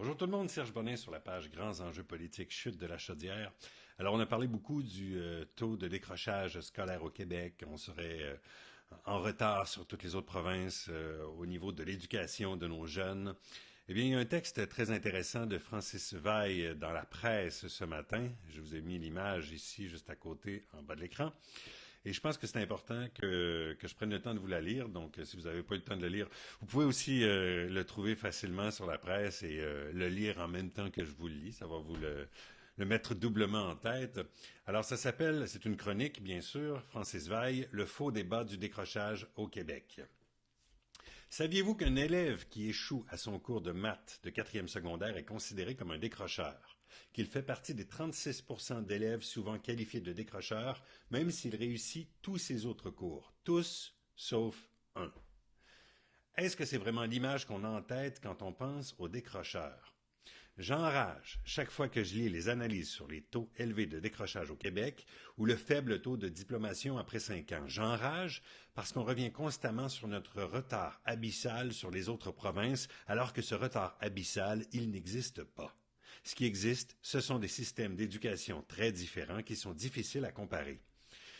Bonjour tout le monde, Serge Bonin sur la page Grands enjeux politiques, chute de la chaudière. Alors on a parlé beaucoup du taux de décrochage scolaire au Québec. On serait en retard sur toutes les autres provinces au niveau de l'éducation de nos jeunes. Eh bien, il y a un texte très intéressant de Francis Veil dans la presse ce matin. Je vous ai mis l'image ici, juste à côté, en bas de l'écran. Et je pense que c'est important que je prenne le temps de vous la lire. Donc, si vous n'avez pas eu le temps de le lire, vous pouvez aussi le trouver facilement sur la presse et le lire en même temps que je vous le lis. Ça va vous le mettre doublement en tête. Alors, ça s'appelle, c'est une chronique, bien sûr, Francis Veil, Le faux débat du décrochage au Québec. Saviez-vous qu'un élève qui échoue à son cours de maths de quatrième secondaire est considéré comme un décrocheur? Qu'il fait partie des 36% d'élèves souvent qualifiés de décrocheurs, même s'il réussit tous ses autres cours. Tous, sauf un. Est-ce que c'est vraiment l'image qu'on a en tête quand on pense aux décrocheurs? J'enrage chaque fois que je lis les analyses sur les taux élevés de décrochage au Québec ou le faible taux de diplomation après 5 ans. J'enrage parce qu'on revient constamment sur notre retard abyssal sur les autres provinces, alors que ce retard abyssal, il n'existe pas. Ce qui existe, ce sont des systèmes d'éducation très différents qui sont difficiles à comparer.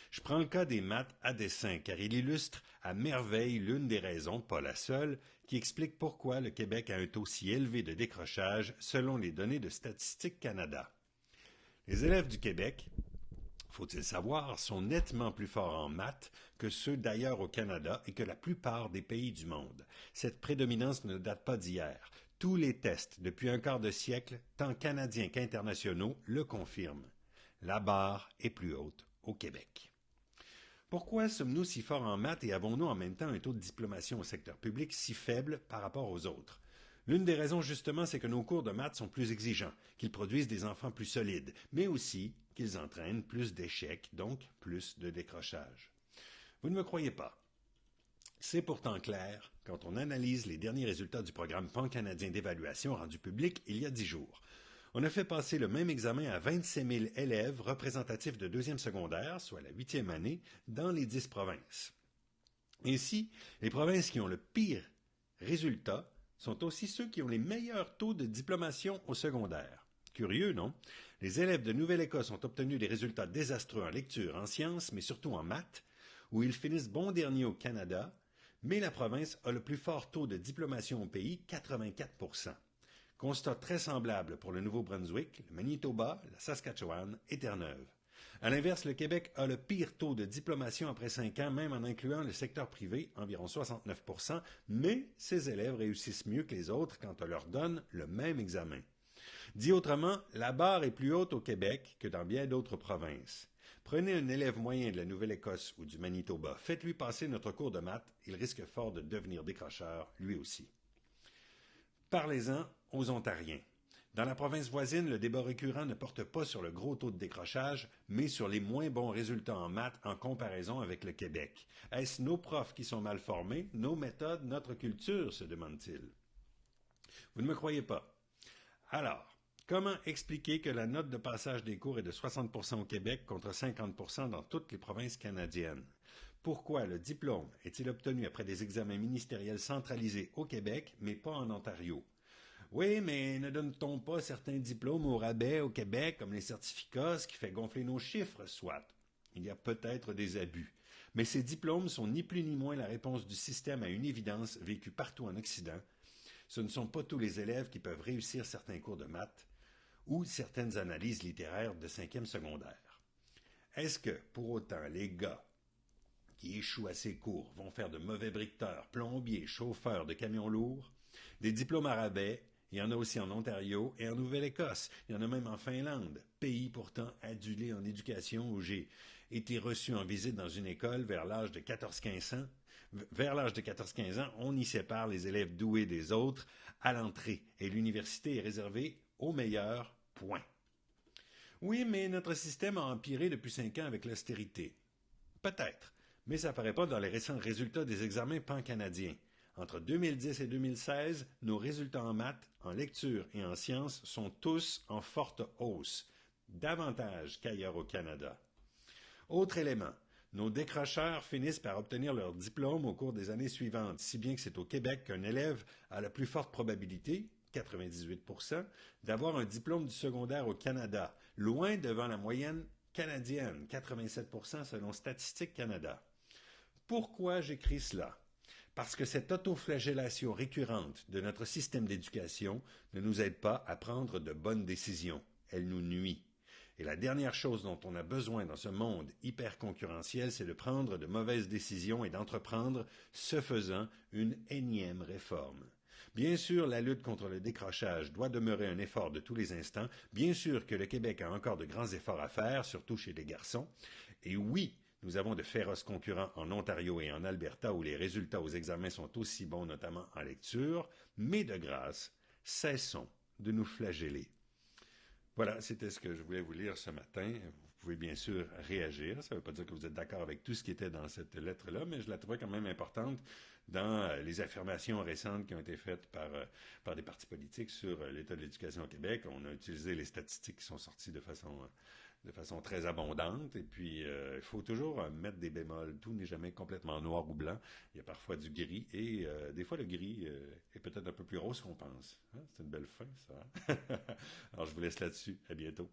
Je prends le cas des maths à dessin car il illustre à merveille l'une des raisons, pas la seule, qui explique pourquoi le Québec a un taux si élevé de décrochage selon les données de Statistique Canada. Les élèves du Québec, faut-il savoir, sont nettement plus forts en maths que ceux d'ailleurs au Canada et que la plupart des pays du monde. Cette prédominance ne date pas d'hier. Tous les tests depuis un quart de siècle, tant canadiens qu'internationaux, le confirment. La barre est plus haute au Québec. Pourquoi sommes-nous si forts en maths et avons-nous en même temps un taux de diplomation au secteur public si faible par rapport aux autres? L'une des raisons justement, c'est que nos cours de maths sont plus exigeants, qu'ils produisent des enfants plus solides, mais aussi qu'ils entraînent plus d'échecs, donc plus de décrochage. Vous ne me croyez pas? C'est pourtant clair quand on analyse les derniers résultats du programme pan-canadien d'évaluation rendu public il y a 10 jours. On a fait passer le même examen à 27 000 élèves représentatifs de deuxième secondaire, soit la huitième année, dans les 10 provinces. Ainsi, les provinces qui ont le pire résultat sont aussi ceux qui ont les meilleurs taux de diplomation au secondaire. Curieux, non? Les élèves de Nouvelle-Écosse ont obtenu des résultats désastreux en lecture, en sciences, mais surtout en maths, où ils finissent bon dernier au Canada, mais la province a le plus fort taux de diplomation au pays, 84%. Constat très semblable pour le Nouveau-Brunswick, le Manitoba, la Saskatchewan et Terre-Neuve. À l'inverse, le Québec a le pire taux de diplomation après 5 ans, même en incluant le secteur privé, environ 69%, mais ces élèves réussissent mieux que les autres quand on leur donne le même examen. Dit autrement, la barre est plus haute au Québec que dans bien d'autres provinces. Prenez un élève moyen de la Nouvelle-Écosse ou du Manitoba, faites-lui passer notre cours de maths, il risque fort de devenir décrocheur, lui aussi. Parlez-en aux Ontariens. Dans la province voisine, le débat récurrent ne porte pas sur le gros taux de décrochage, mais sur les moins bons résultats en maths en comparaison avec le Québec. Est-ce nos profs qui sont mal formés, nos méthodes, notre culture, se demande-t-il. Vous ne me croyez pas. Alors, comment expliquer que la note de passage des cours est de 60% au Québec contre 50% dans toutes les provinces canadiennes? Pourquoi le diplôme est-il obtenu après des examens ministériels centralisés au Québec, mais pas en Ontario? Oui, mais ne donne-t-on pas certains diplômes au rabais au Québec, comme les certificats, ce qui fait gonfler nos chiffres, soit? Il y a peut-être des abus. Mais ces diplômes sont ni plus ni moins la réponse du système à une évidence vécue partout en Occident. Ce ne sont pas tous les élèves qui peuvent réussir certains cours de maths ou certaines analyses littéraires de cinquième secondaire. Est-ce que, pour autant, les gars qui échouent à ces cours vont faire de mauvais briqueteurs, plombiers, chauffeurs de camions lourds? Des diplômes à rabais, il y en a aussi en Ontario et en Nouvelle-Écosse. Il y en a même en Finlande, pays pourtant adulé en éducation où j'ai été reçu en visite dans une école vers l'âge de 14-15 ans. Vers l'âge de 14-15 ans, on y sépare les élèves doués des autres à l'entrée et l'université est réservée aux meilleurs, point. Oui, mais notre système a empiré depuis 5 ans avec l'austérité. Peut-être, mais ça paraît pas dans les récents résultats des examens pan-canadiens. Entre 2010 et 2016, nos résultats en maths, en lecture et en sciences sont tous en forte hausse, davantage qu'ailleurs au Canada. Autre élément, nos décrocheurs finissent par obtenir leur diplôme au cours des années suivantes, si bien que c'est au Québec qu'un élève a la plus forte probabilité, 98%, d'avoir un diplôme du secondaire au Canada, loin devant la moyenne canadienne, 87% selon Statistique Canada. Pourquoi j'écris cela? Parce que cette autoflagellation récurrente de notre système d'éducation ne nous aide pas à prendre de bonnes décisions. Elle nous nuit. Et la dernière chose dont on a besoin dans ce monde hyper concurrentiel, c'est de prendre de mauvaises décisions et d'entreprendre, ce faisant, une énième réforme. Bien sûr, la lutte contre le décrochage doit demeurer un effort de tous les instants. Bien sûr que le Québec a encore de grands efforts à faire, surtout chez les garçons. Et oui, nous avons de féroces concurrents en Ontario et en Alberta où les résultats aux examens sont aussi bons, notamment en lecture, mais de grâce, cessons de nous flageller. Voilà, c'était ce que je voulais vous lire ce matin. Vous pouvez bien sûr réagir. Ça ne veut pas dire que vous êtes d'accord avec tout ce qui était dans cette lettre-là, mais je la trouvais quand même importante dans les affirmations récentes qui ont été faites par des partis politiques sur l'état de l'éducation au Québec. On a utilisé les statistiques qui sont sorties de façon très abondante. Et puis, il faut toujours mettre des bémols. Tout n'est jamais complètement noir ou blanc. Il y a parfois du gris. Et des fois, le gris est peut-être un peu plus rose qu'on pense. Hein? C'est une belle fin, ça. Alors, je vous laisse là-dessus. À bientôt.